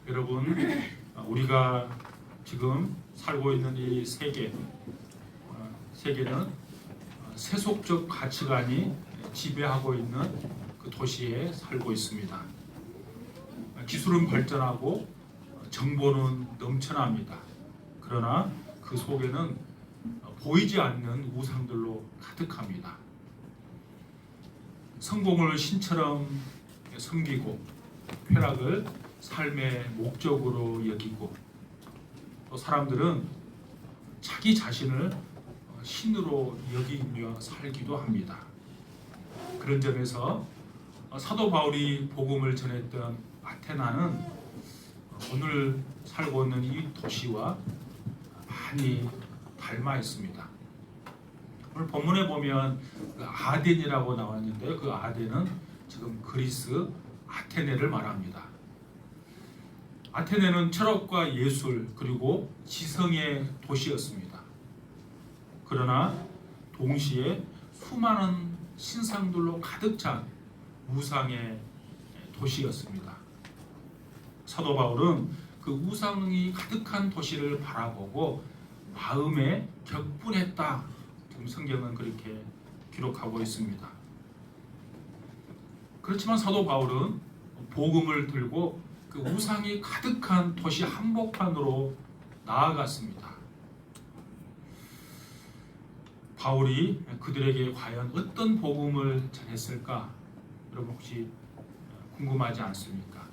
여러분, 우리가 지금 살고 있는 이 세계는 세속적 가치관이 지배하고 있는 그 도시에 살고 있습니다. 기술은 발전하고 정보는 넘쳐납니다. 그러나 그 속에는 보이지 않는 우상들로 가득합니다. 성공을 신처럼 섬기고 쾌락을 삶의 목적으로 여기고 또 사람들은 자기 자신을 신으로 여기며 살기도 합니다. 그런 점에서 사도 바울이 복음을 전했던 아테나는 오늘 살고 있는 이 도시와 많이 닮아 있습니다. 오늘 본문에 보면 그 아덴이라고 나왔는데 그 아덴은 지금 그리스 아테네를 말합니다. 아테네는 철학과 예술 그리고 지성의 도시였습니다. 그러나 동시에 수많은 신상들로 가득 찬 우상의 도시였습니다. 사도 바울은 그 우상이 가득한 도시를 바라보고 마음에 격분했다. 지금 성경은 그렇게 기록하고 있습니다. 그렇지만 사도 바울은 복음을 들고 그 우상이 가득한 도시 한복판으로 나아갔습니다. 바울이 그들에게 과연 어떤 복음을 전했을까? 여러분 혹시 궁금하지 않습니까?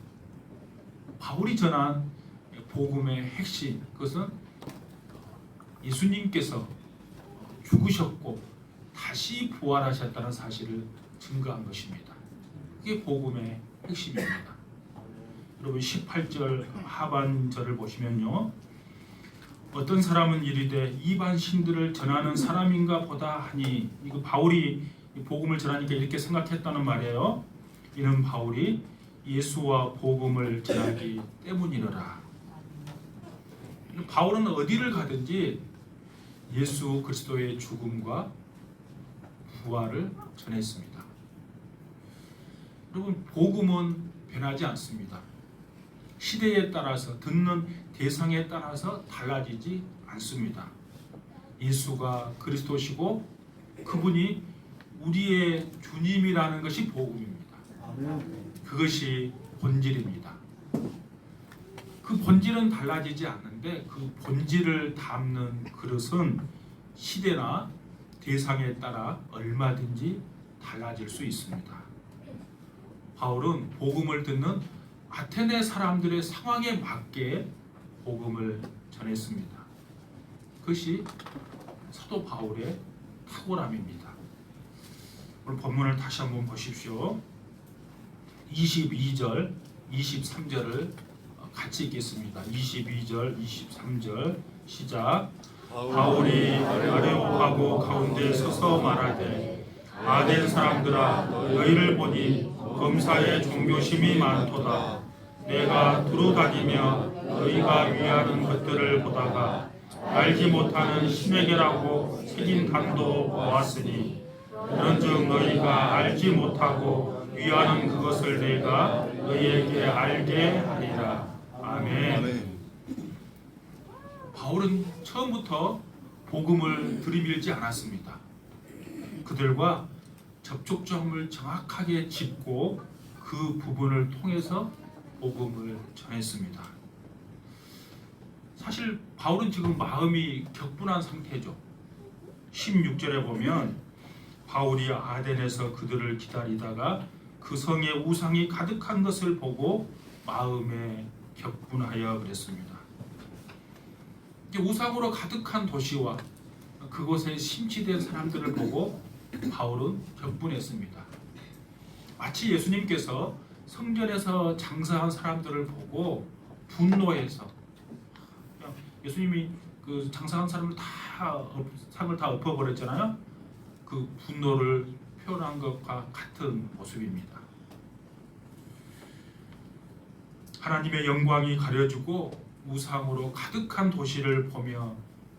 바울이 전한 복음의 핵심, 그것은 예수님께서 죽으셨고 다시 부활하셨다는 사실을 증거한 것입니다. 그게 복음의 핵심입니다. 여러분 18절 하반절을 보시면요, 어떤 사람은 이르되 이반 신들을 전하는 사람인가 보다 하니, 이거 바울이 복음을 전하니까 이렇게 생각했다는 말이에요. 이는 바울이 예수와 복음을 전하기 때문이더라. 바울은 어디를 가든지 예수 그리스도의 죽음과 부활을 전했습니다. 여러분, 복음은 변하지 않습니다. 시대에 따라서, 듣는 대상에 따라서 달라지지 않습니다. 예수가 그리스도시고 그분이 우리의 주님이라는 것이 복음입니다. 그것이 본질입니다. 그 본질은 달라지지 않는데 그 본질을 담는 그릇은 시대나 대상에 따라 얼마든지 달라질 수 있습니다. 바울은 복음을 듣는 아테네 사람들의 상황에 맞게 복음을 전했습니다. 그것이 사도 바울의 탁월함입니다. 오늘 본문을 다시 한번 보십시오. 22절, 23절을 같이 읽겠습니다. 22절, 23절 시작. 바울이 아레오파고 가운데 서서 말하되 아덴 사람들아, 너희를 보니 검사의 종교심이 많도다. 내가 두루다니며 너희가 위하는 것들을 보다가 알지 못하는 신에게라고 새긴 단도 보았으니, 그런즉 너희가 알지 못하고 위하는 그것을 내가 너희에게 알게 하리라. 아멘. 바울은 처음부터 복음을 들이밀지 않았습니다. 그들과 접촉점을 정확하게 짚고 그 부분을 통해서 복음을 전했습니다. 사실 바울은 지금 마음이 격분한 상태죠. 16절에 보면 바울이 아덴에서 그들을 기다리다가 그 성에 우상이 가득한 것을 보고 마음에 격분하여 그랬습니다. 우상으로 가득한 도시와 그곳에 심취된 사람들을 보고 바울은 격분했습니다. 마치 예수님께서 성전에서 장사한 사람들을 보고 분노해서, 예수님이 그 장사한 사람을 상을 다 엎어버렸잖아요. 그 분노를 표현한 것과 같은 모습입니다. 하나님의 영광이 가려지고 우상으로 가득한 도시를 보며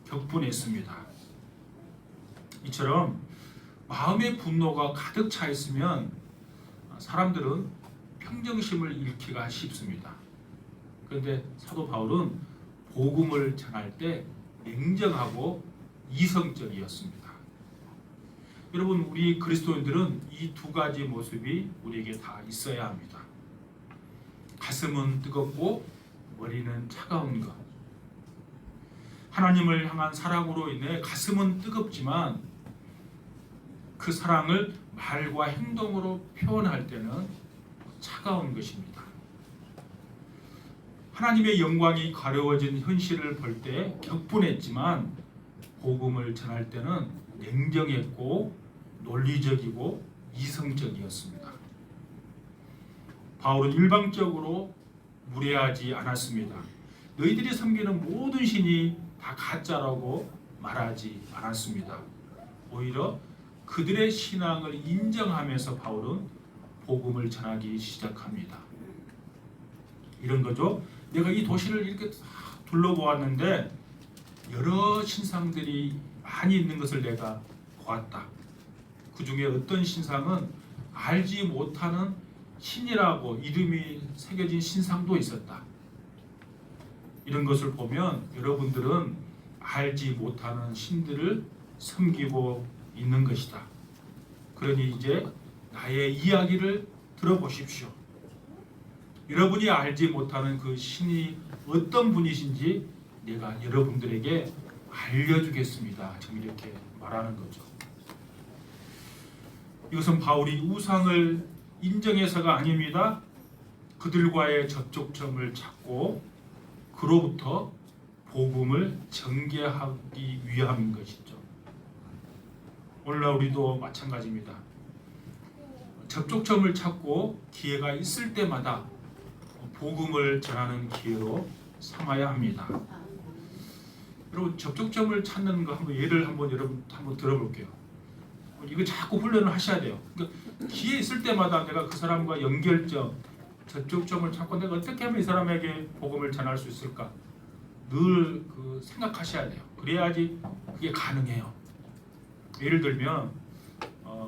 격분했습니다. 이처럼 마음의 분노가 가득 차 있으면 사람들은 평정심을 잃기가 쉽습니다. 그런데 사도 바울은 복음을 전할 때 냉정하고 이성적이었습니다. 여러분, 우리 그리스도인들은 이 두 가지 모습이 우리에게 다 있어야 합니다. 가슴은 뜨겁고 머리는 차가운 것. 하나님을 향한 사랑으로 인해 가슴은 뜨겁지만 그 사랑을 말과 행동으로 표현할 때는 차가운 것입니다. 하나님의 영광이 가려워진 현실을 볼 때 격분했지만 복음을 전할 때는 냉정했고 논리적이고 이성적이었습니다. 바울은 일방적으로 무례하지 않았습니다. 너희들이 섬기는 모든 신이 다 가짜라고 말하지 않았습니다. 오히려 그들의 신앙을 인정하면서 바울은 복음을 전하기 시작합니다. 이런 거죠. 내가 이 도시를 이렇게 둘러보았는데 여러 신상들이 많이 있는 것을 내가 보았다. 그 중에 어떤 신상은 알지 못하는 신이라고 이름이 새겨진 신상도 있었다. 이런 것을 보면 여러분들은 알지 못하는 신들을 섬기고 있는 것이다. 그러니 이제 나의 이야기를 들어보십시오. 여러분이 알지 못하는 그 신이 어떤 분이신지 내가 여러분들에게 알려주겠습니다. 지금 이렇게 말하는 거죠. 이것은 바울이 우상을 인정해서가 아닙니다. 그들과의 접촉점을 찾고 그로부터 복음을 전개하기 위함인 것이죠. 오늘날 우리도 마찬가지입니다. 접촉점을 찾고 기회가 있을 때마다 복음을 전하는 기회로 삼아야 합니다. 여러분, 접촉점을 찾는 거 한번 예를 여러분 한번 들어볼게요. 이거 자꾸 훈련을 하셔야 돼요. 그러니까 기회 있을 때마다 내가 그 사람과 연결점, 접촉점을 찾고 내가 어떻게 하면 이 사람에게 복음을 전할 수 있을까? 늘 생각하셔야 돼요. 그래야지 그게 가능해요. 예를 들면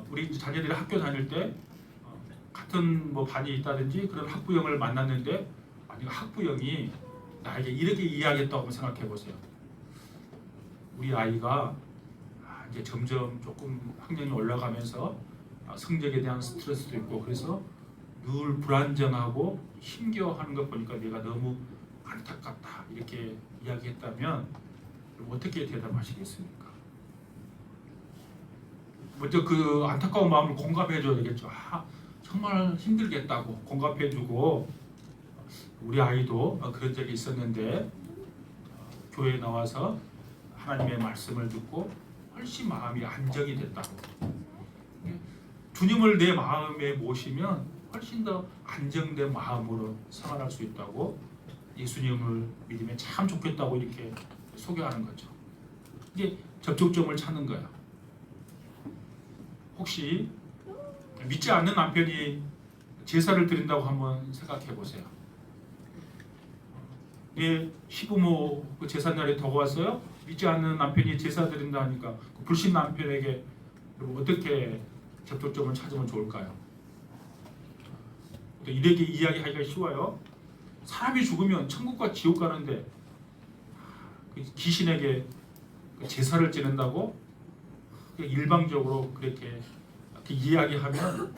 우리 자녀들이 학교 다닐 때 같은 반이 있다든지 그런 학부형을 만났는데 만약 학부형이 나에게 이렇게 이야기했다고 한번 생각해 보세요. 우리 아이가 이제 점점 조금 학년이 올라가면서 성적에 대한 스트레스도 있고 그래서 늘 불안정하고 힘겨워하는 것 보니까 내가 너무 안타깝다 이렇게 이야기했다면 어떻게 대답하시겠습니까? 먼저 그 안타까운 마음을 공감해 줘야 되겠죠. 정말 힘들겠다고 공감해 주고 우리 아이도 그런 적이 있었는데 교회에 나와서 하나님의 말씀을 듣고 훨씬 마음이 안정이 됐다고. 주님을 내 마음에 모시면 훨씬 더 안정된 마음으로 생활할 수 있다고 예수님을 믿으면 참 좋겠다고 이렇게 소개하는 거죠. 이게 접촉점을 찾는 거야. 혹시 믿지 않는 남편이 제사를 드린다고 한번 생각해 보세요. 시부모 제삿날에 더 왔어요? 믿지 않는 남편이 제사 드린다 하니까 그 불신 남편에게 어떻게 접촉점을 찾으면 좋을까요? 이렇게 이야기하기가 쉬워요. 사람이 죽으면 천국과 지옥 가는데 귀신에게 제사를 지낸다고 일방적으로 그렇게 이야기하면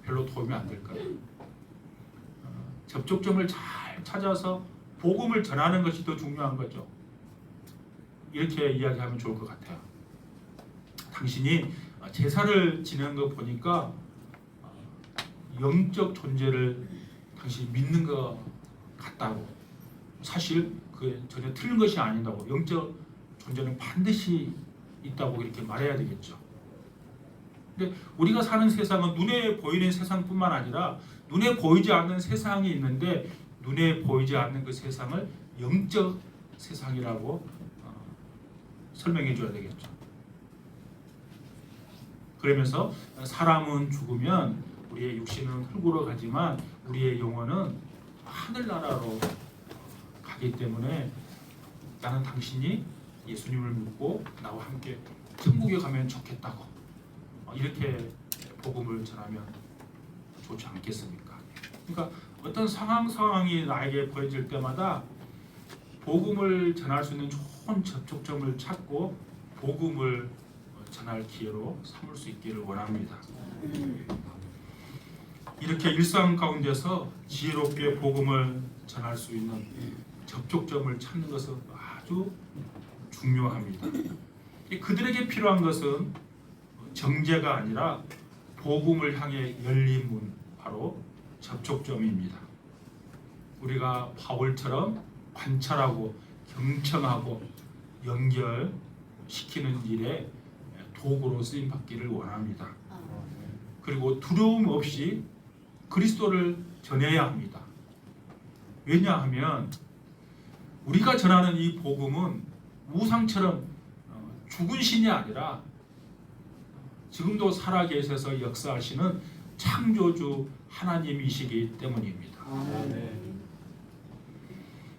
별로 도움이 안 될 거예요. 접촉점을 잘 찾아서 복음을 전하는 것이 더 중요한 거죠. 이렇게 이야기하면 좋을 것 같아요. 당신이 제사를 지내는 거 보니까 영적 존재를 당신이 믿는 것 같다고. 사실 그게 전혀 틀린 것이 아니다고. 영적 존재는 반드시 있다고 이렇게 말해야 되겠죠. 근데 우리가 사는 세상은 눈에 보이는 세상뿐만 아니라 눈에 보이지 않는 세상이 있는데 눈에 보이지 않는 그 세상을 영적 세상이라고 설명해 줘야 되겠죠. 그러면서 사람은 죽으면 우리의 육신은 흙으로 가지만 우리의 영혼은 하늘나라로 가기 때문에 나는 당신이 예수님을 믿고 나와 함께 천국에 가면 좋겠다고 이렇게 복음을 전하면 좋지 않겠습니까? 그러니까 어떤 상황이 나에게 보여질 때마다 복음을 전할 수 있는 좋은 접촉점을 찾고 복음을 전할 기회로 삼을 수 있기를 원합니다. 이렇게 일상 가운데서 지혜롭게 복음을 전할 수 있는 접촉점을 찾는 것은 아주 중요합니다. 그들에게 필요한 것은 정죄가 아니라 복음을 향해 열린 문, 바로 접촉점입니다. 우리가 바울처럼 관찰하고 경청하고 연결시키는 일에 도구로 쓰임 받기를 원합니다. 그리고 두려움 없이 그리스도를 전해야 합니다. 왜냐하면 우리가 전하는 이 복음은 우상처럼 죽은 신이 아니라 지금도 살아계셔서 역사하시는 창조주 하나님이시기 때문입니다.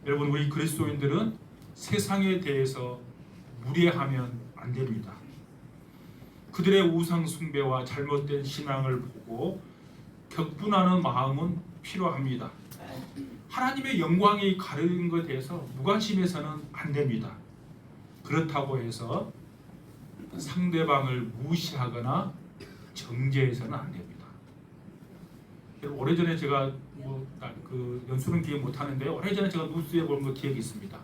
여러분, 우리 그리스도인들은 세상에 대해서 무례하면 안 됩니다. 그들의 우상 숭배와 잘못된 신앙을 보고 격분하는 마음은 필요합니다. 하나님의 영광이 가려진 것에 대해서 무관심해서는 안 됩니다. 그렇다고 해서 상대방을 무시하거나 정죄해서는 안 됩니다. 오래전에 제가 그 연수는 기억 못하는데 오래전에 제가 뉴스에 본 거 기억이 있습니다.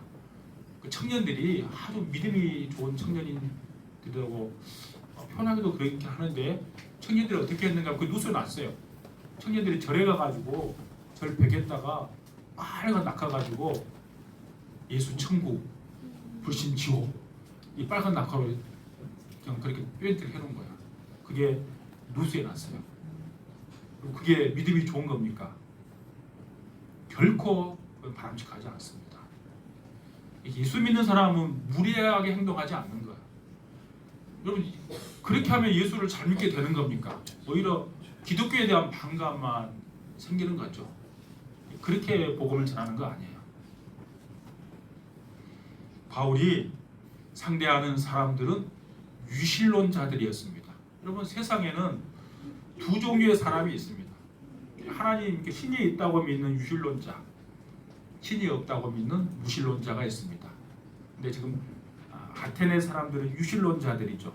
그 청년들이 아주 믿음이 좋은 청년들이라고 편하게도 그렇게 하는데 청년들이 어떻게 했는가 그 뉴스에 났어요. 청년들이 절에 가가지고 절 베겠다가 빨간 낙하가지고 예수 천국, 불신 지옥 이 빨간 낙하로 그냥 그렇게 페인트를 해놓은 거야. 그게 뉴스에 났어요. 그게 믿음이 좋은 겁니까? 결코 바람직하지 않습니다. 예수 믿는 사람은 무례하게 행동하지 않는 거야. 여러분, 그렇게 하면 예수를 잘 믿게 되는 겁니까? 오히려 기독교에 대한 반감만 생기는 거죠. 그렇게 복음을 전하는 거 아니에요. 바울이 상대하는 사람들은 유실론자들이었습니다. 여러분, 세상에는 두 종류의 사람이 있습니다. 하나님, 신이 있다고 믿는 유실론자, 신이 없다고 믿는 무실론자가 있습니다. 근데 지금 아테네 사람들은 유실론자들이죠.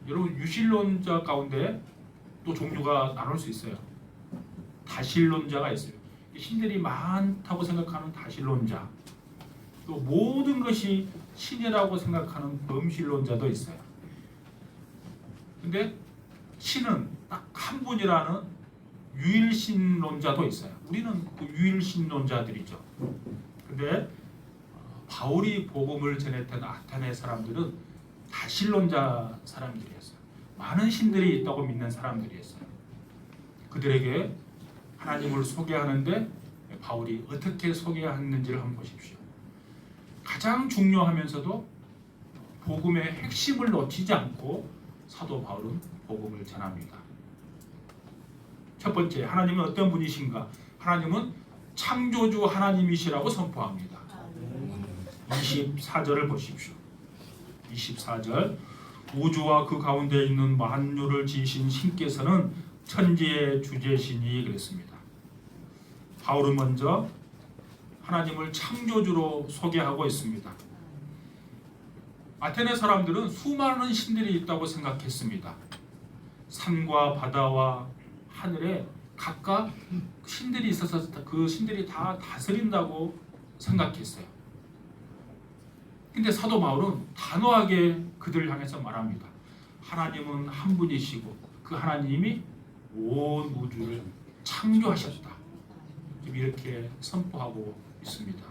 여러분, 유실론자 가운데 또 종류가 나눌 수 있어요. 다실론자가 있어요. 신들이 많다고 생각하는 다실론자, 또 모든 것이 신이라고 생각하는 범실론자도 있어요. 근데 신은 딱 한 분이라는 유일신론자도 있어요. 우리는 그 유일신론자들이죠. 근데 바울이 복음을 전했던 아테네 사람들은 다실론자 사람들이었어요. 많은 신들이 있다고 믿는 사람들이었어요. 그들에게 하나님을 소개하는데 바울이 어떻게 소개했는지를 한번 보십시오. 가장 중요하면서도 복음의 핵심을 놓치지 않고 사도 바울은 복음을 전합니다. 첫 번째, 하나님은 어떤 분이신가? 하나님은 창조주 하나님이시라고 선포합니다. 24절을 보십시오. 24절, 우주와 그 가운데 있는 만유를 지으신 신께서는 천지의 주제시니 그랬습니다. 바울은 먼저 하나님을 창조주로 소개하고 있습니다. 아테네 사람들은 수많은 신들이 있다고 생각했습니다. 산과 바다와 하늘에 각각 신들이 있어서 그 신들이 다 다스린다고 생각했어요. 근데 사도 바울은 단호하게 그들을 향해서 말합니다. 하나님은 한 분이시고 그 하나님이 온 우주를 창조하셨다. 이렇게 선포하고 있습니다.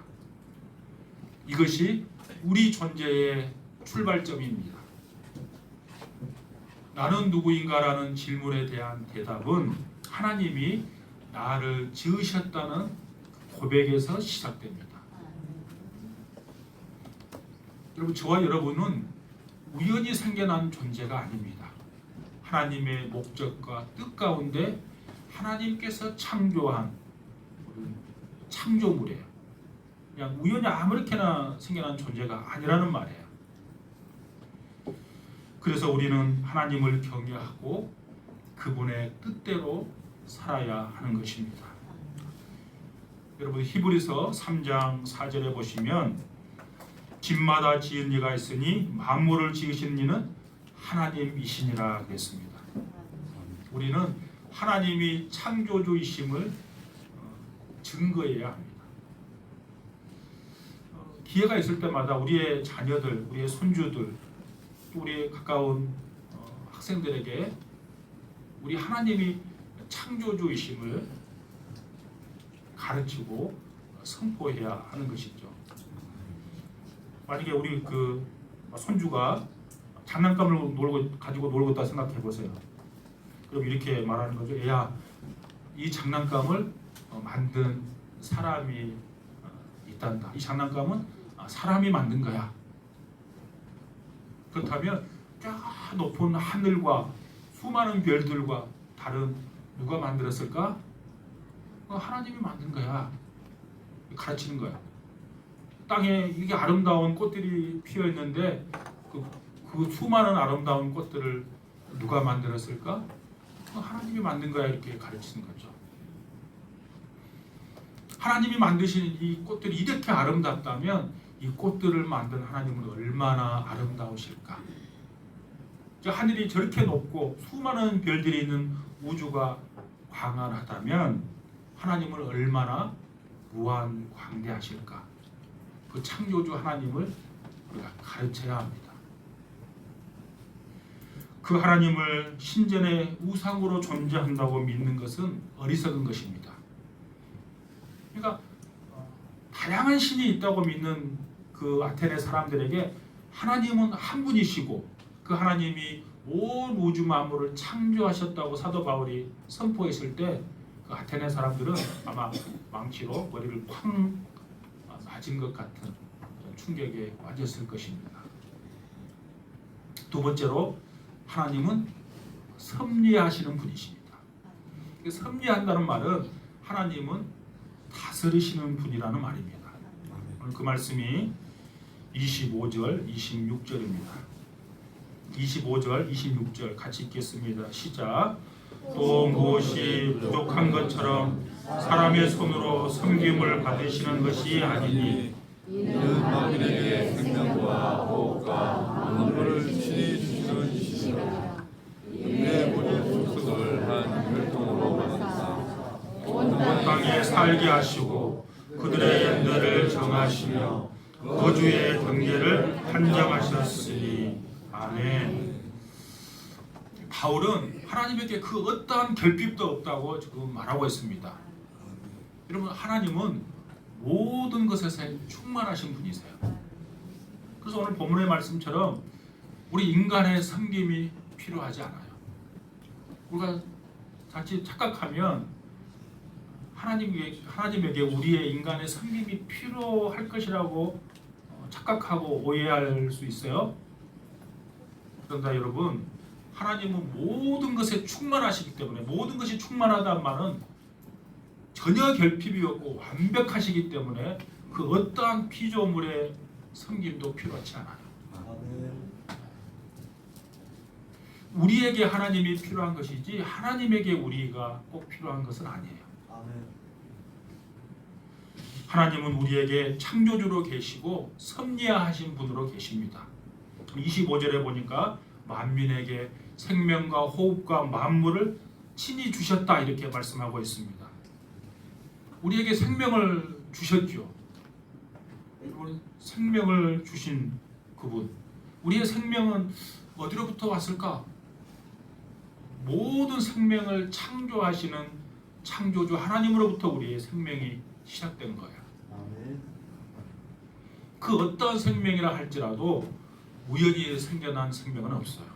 이것이 우리 존재의 출발점입니다. 나는 누구인가라는 질문에 대한 대답은 하나님이 나를 지으셨다는 고백에서 시작됩니다. 여러분, 저와 여러분은 우연히 생겨난 존재가 아닙니다. 하나님의 목적과 뜻 가운데 하나님께서 창조한 창조물이에요. 그냥 우연히 아무렇게나 생겨난 존재가 아니라는 말이에요. 그래서 우리는 하나님을 경외하고 그분의 뜻대로 살아야 하는 것입니다. 여러분 히브리서 3장 4절에 보시면 집마다 지은 이가 있으니 만물을 지으신 이는 하나님이시니라 그랬습니다. 우리는 하나님이 창조주이심을 증거해야 합니다. 기회가 있을 때마다 우리의 자녀들, 우리의 손주들, 또 우리의 가까운 학생들에게 우리 하나님이 창조주이심을 가르치고 선포해야 하는 것이죠. 만약에 우리 그 손주가 장난감을 가지고 놀고 있다 생각해 보세요. 그럼 이렇게 말하는 거죠. 얘야, 이 장난감을 만든 사람이 있단다. 이 장난감은 사람이 만든 거야. 그렇다면 저 높은 하늘과 수많은 별들과 달은 누가 만들었을까? 하나님이 만든 거야. 가르치는 거야. 땅에 이게 아름다운 꽃들이 피어 있는데 그 수많은 아름다운 꽃들을 누가 만들었을까? 하나님이 만든 거야. 이렇게 가르치는 거죠. 하나님이 만드신 이 꽃들이 이렇게 아름답다면 이 꽃들을 만든 하나님은 얼마나 아름다우실까? 하늘이 저렇게 높고 수많은 별들이 있는 우주가 광활하다면 하나님은 얼마나 무한광대하실까? 그 창조주 하나님을 우리가 가르쳐야 합니다. 그 하나님을 신전의 우상으로 존재한다고 믿는 것은 어리석은 것입니다. 그러니까 다양한 신이 있다고 믿는 그 아테네 사람들에게 하나님은 한 분이시고 그 하나님이 온 우주 만물을 창조하셨다고 사도 바울이 선포했을 때 그 아테네 사람들은 아마 망치로 머리를 쾅 맞은 것 같은 충격에 빠졌을 것입니다. 두 번째로 하나님은 섭리하시는 분이십니다. 섭리한다는 말은 하나님은 다스리시는 분이라는 말입니다. 오늘 그 말씀이 25절, 26절입니다. 25절, 26절 같이 읽겠습니다. 시작. 또 무엇이 부족한 것처럼 사람의 손으로 섬김을 받으시는 것이 아니니 이는 만민에게 생명과 호흡과 만물을 친히 주시는 이시라. 이내 모든 속속을 한 혈통으로 만드사 온 땅에 살게 하시고 그들의 연대를 정하시며 거주의 경계를 판정하셨으니. 아멘. 바울은 하나님에게 그 어떠한 결핍도 없다고 지금 말하고 있습니다. 여러분, 하나님은 모든 것에서 충만하신 분이세요. 그래서 오늘 본문의 말씀처럼 우리 인간의 섬김이 필요하지 않아요. 우리가 자칫 착각하면 하나님에게 우리의 인간의 섬김이 필요할 것이라고 착각하고 오해할 수 있어요. 그런데 여러분, 하나님은 모든 것에 충만하시기 때문에, 모든 것이 충만하다는 말은 전혀 결핍이 없고 완벽하시기 때문에 그 어떠한 피조물의 섬김도 필요하지 않아요. 우리에게 하나님이 필요한 것이지 하나님에게 우리가 꼭 필요한 것은 아니에요. 하나님은 우리에게 창조주로 계시고 섭리하신 분으로 계십니다. 25절에 보니까 만민에게 생명과 호흡과 만물을 친히 주셨다 이렇게 말씀하고 있습니다. 우리에게 생명을 주셨죠. 생명을 주신 그분, 우리의 생명은 어디로부터 왔을까? 모든 생명을 창조하시는 창조주 하나님으로부터 우리의 생명이 시작된 거예요. 그 어떤 생명이라 할지라도 우연히 생겨난 생명은 없어요.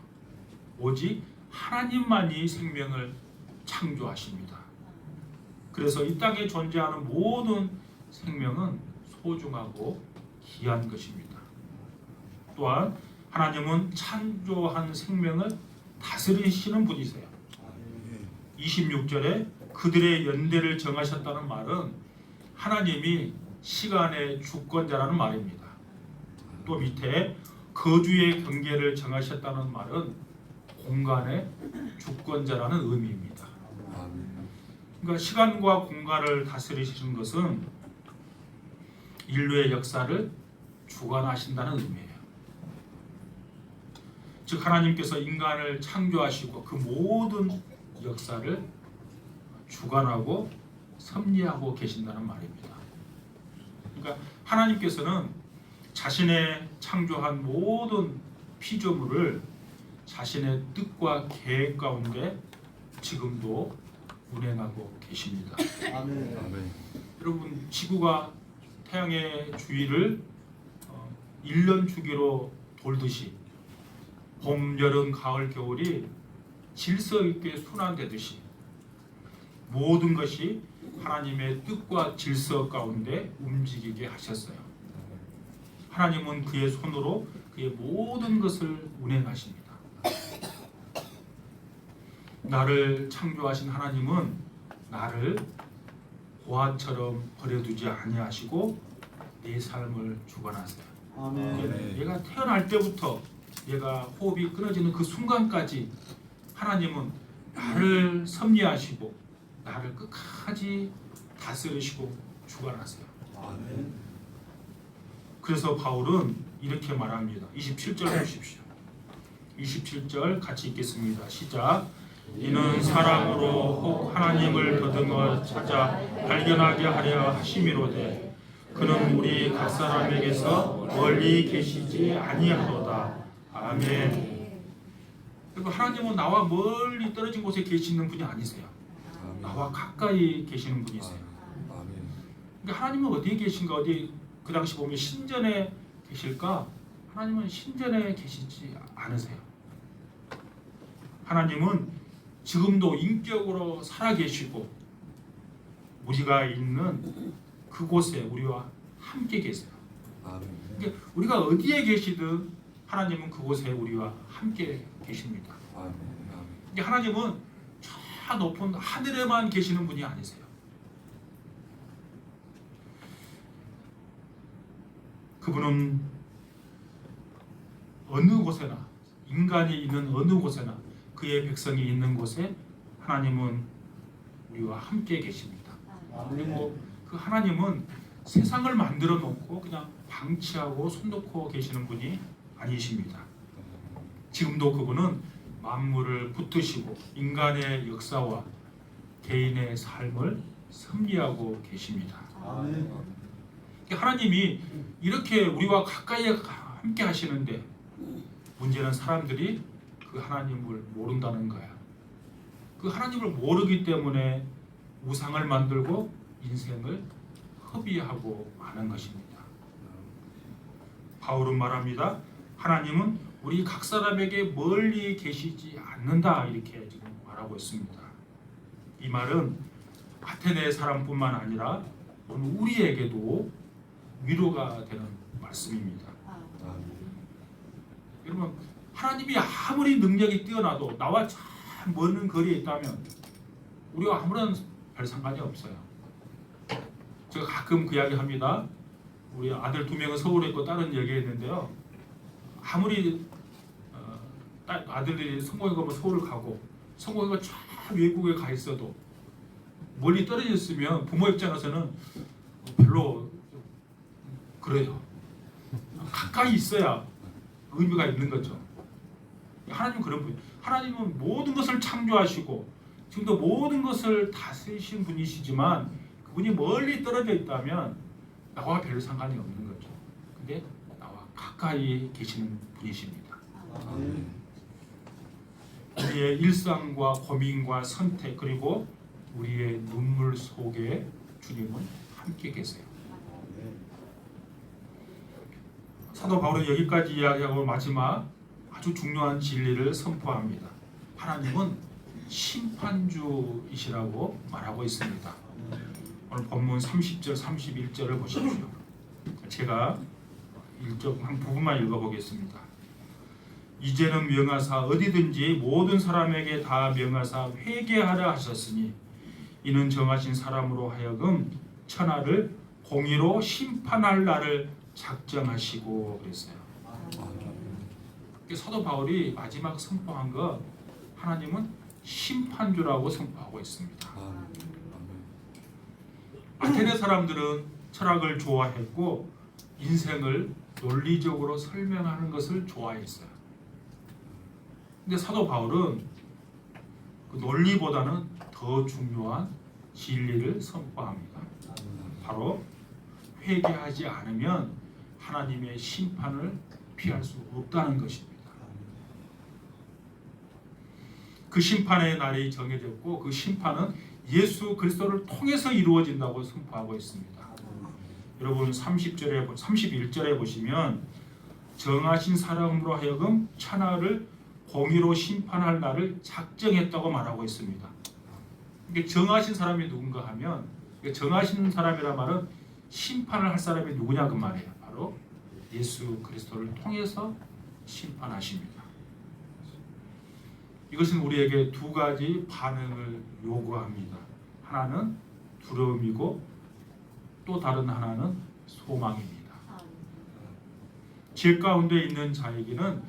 오직 하나님만이 생명을 창조하십니다. 그래서 이 땅에 존재하는 모든 생명은 소중하고 귀한 것입니다. 또한 하나님은 창조한 생명을 다스리시는 분이세요. 26절에 그들의 연대를 정하셨다는 말은 하나님이 시간의 주권자라는 말입니다. 또 밑에 거주의 경계를 정하셨다는 말은 공간의 주권자라는 의미입니다. 그러니까 시간과 공간을 다스리시는 것은 인류의 역사를 주관하신다는 의미예요. 즉 하나님께서 인간을 창조하시고 그 모든 역사를 주관하고 섭리하고 계신다는 말입니다. 그러니까 하나님께서는 자신의 창조한 모든 피조물을 자신의 뜻과 계획 가운데 지금도 운행하고 계십니다. 아멘. 아멘. 여러분 지구가 태양의 주위를 1년 주기로 돌듯이 봄, 여름, 가을, 겨울이 질서 있게 순환되듯이 모든 것이 하나님의 뜻과 질서 가운데 움직이게 하셨어요. 하나님은 그의 손으로 그의 모든 것을 운행하십니다. 나를 창조하신 하나님은 나를 고아처럼 버려두지 아니하시고 내 삶을 주관하세요. 아멘. 얘가 태어날 때부터 얘가 호흡이 끊어지는 그 순간까지 하나님은 나를 섭리하시고 나를 끝까지 다스리시고 주관하세요. 아멘. 그래서 바울은 이렇게 말합니다. 27절 보십시오. 27절 같이 읽겠습니다. 시작. 이는 사랑으로 혹 하나님을 더듬어 찾아 발견하게 하려 하심이로되 그는 우리 각 사람에게서 멀리 계시지 아니하도다. 아멘. 그리고 하나님은 나와 멀리 떨어진 곳에 계시는 분이 아니세요. 아멘. 나와 가까이 계시는 분이세요. 아멘. 그러니까 하나님은 어디에 계신가? 어디 그 당시 보면 신전에 계실까? 하나님은 신전에 계시지 않으세요. 하나님은 지금도 인격으로 살아계시고 우리가 있는 그곳에 우리와 함께 계세요. 아멘. 그러니까 우리가 어디에 계시든 하나님은 그곳에 우리와 함께 계십니다. 아멘. 그러니까 하나님은 저 높은 하늘에만 계시는 분이 아니세요. 그분은 어느 곳에나 인간이 있는 어느 곳에나 그의 백성이 있는 곳에 하나님은 우리와 함께 계십니다. 그리고 그 하나님은 세상을 만들어 놓고 그냥 방치하고 손 놓고 계시는 분이 아니십니다. 지금도 그분은 만물을 붙드시고 인간의 역사와 개인의 삶을 섭리하고 계십니다. 아멘. 하나님이 이렇게 우리와 가까이 함께 하시는데 문제는 사람들이 그 하나님을 모른다는 거야. 그 하나님을 모르기 때문에 우상을 만들고 인생을 허비하고 마는 것입니다. 바울은 말합니다. 하나님은 우리 각 사람에게 멀리 계시지 않는다 이렇게 지금 말하고 있습니다. 이 말은 아테네 사람뿐만 아니라 오늘 우리에게도 위로가 되는 말씀입니다. 여러분 하나님이 아무리 능력이 뛰어나도 나와 참 먼 거리에 있다면 우리와 아무런 별 상관이 없어요. 제가 가끔 그 이야기 합니다. 우리 아들 2명은 서울에 있고 딸은 여기에 있는데요. 아무리 아들들이 성공회가 서울을 가고 성공회가 쫙 외국에 가 있어도 멀리 떨어져 있으면 부모 입장에서는 별로 그래요. 가까이 있어야 의미가 있는 거죠. 하나님은 그런 분이에요. 하나님은 모든 것을 창조하시고 지금도 모든 것을 다스리신 분이시지만 그분이 멀리 떨어져 있다면 나와 별 상관이 없는 거죠. 근데 나와 가까이 계시는 분이십니다. 아멘. 우리의 일상과 고민과 선택 그리고 우리의 눈물 속에 주님은 함께 계세요. 사도 바울은 여기까지 이야기하고 마지막 아주 중요한 진리를 선포합니다. 하나님은 심판주이시라고 말하고 있습니다. 오늘 본문 30절 31절을 보십시오. 제가 한 부분만 읽어보겠습니다. 이제는 명하사 어디든지 모든 사람에게 다 명하사 회개하라 하셨으니 이는 정하신 사람으로 하여금 천하를 공의로 심판할 날을 작정하시고 그랬어요. 사도 바울이 마지막 선포한 거 하나님은 심판주라고 선포하고 있습니다. 아테네 사람들은 철학을 좋아했고 인생을 논리적으로 설명하는 것을 좋아했어요. 근데 사도 바울은 그 논리보다는 더 중요한 진리를 선포합니다. 바로 회개하지 않으면 하나님의 심판을 피할 수 없다는 것입니다. 그 심판의 날이 정해졌고 그 심판은 예수 그리스도를 통해서 이루어진다고 선포하고 있습니다. 여러분 31절에 보시면 정하신 사람으로 하여금 천하를 공의로 심판할 날을 작정했다고 말하고 있습니다. 이게 정하신 사람이 누군가 하면 정하신 사람이란 말은 심판을 할 사람이 누구냐 그 말이에요. 바로 예수 그리스도를 통해서 심판하십니다. 이것은 우리에게 두 가지 반응을 요구합니다. 하나는 두려움이고 또 다른 하나는 소망입니다. 죄 가운데 있는 자에게는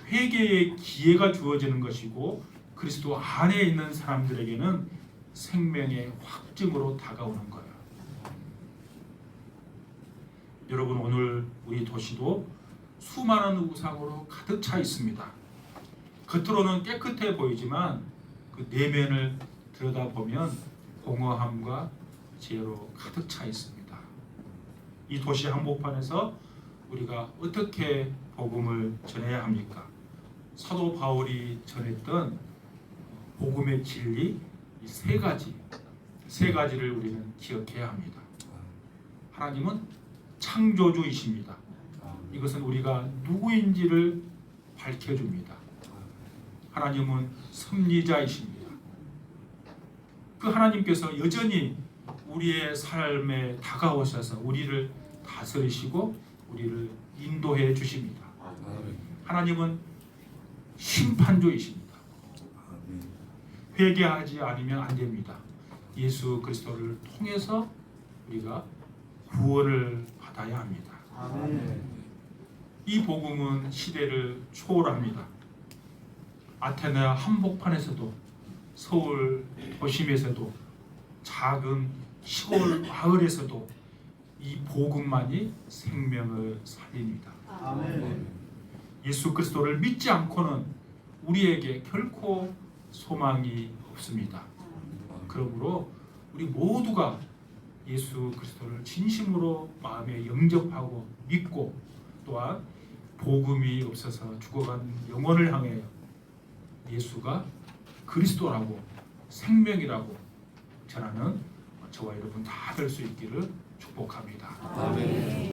회개의 기회가 주어지는 것이고 그리스도 안에 있는 사람들에게는 생명의 확증으로 다가오는 거예요. 여러분 오늘 우리 도시도 수많은 우상으로 가득 차 있습니다. 겉으로는 깨끗해 보이지만 그 내면을 들여다보면 공허함과 죄로 가득 차 있습니다. 이 도시 한복판에서 우리가 어떻게 복음을 전해야 합니까? 사도 바울이 전했던 복음의 진리 이 세 가지를 우리는 기억해야 합니다. 하나님은 창조주이십니다. 이것은 우리가 누구인지를 밝혀줍니다. 하나님은 섭리자이십니다. 그 하나님께서 여전히 우리의 삶에 다가오셔서 우리를 다스리시고 우리를 인도해 주십니다. 하나님은 심판주이십니다. 회개하지 않으면 안 됩니다. 예수 그리스도를 통해서 우리가 구원을 받아야 합니다. 이 복음은 시대를 초월합니다. 아테네 한복판에서도 서울 도심에서도 작은 시골 마을에서도 이 복음만이 생명을 살립니다. 예수 그리스도를 믿지 않고는 우리에게 결코 소망이 없습니다. 그러므로 우리 모두가 예수 그리스도를 진심으로 마음에 영접하고 믿고 또한 복음이 없어서 죽어간 영혼을 향해 예수가 그리스도라고 생명이라고 전하는 저와 여러분 다 될 수 있기를 축복합니다. 아멘.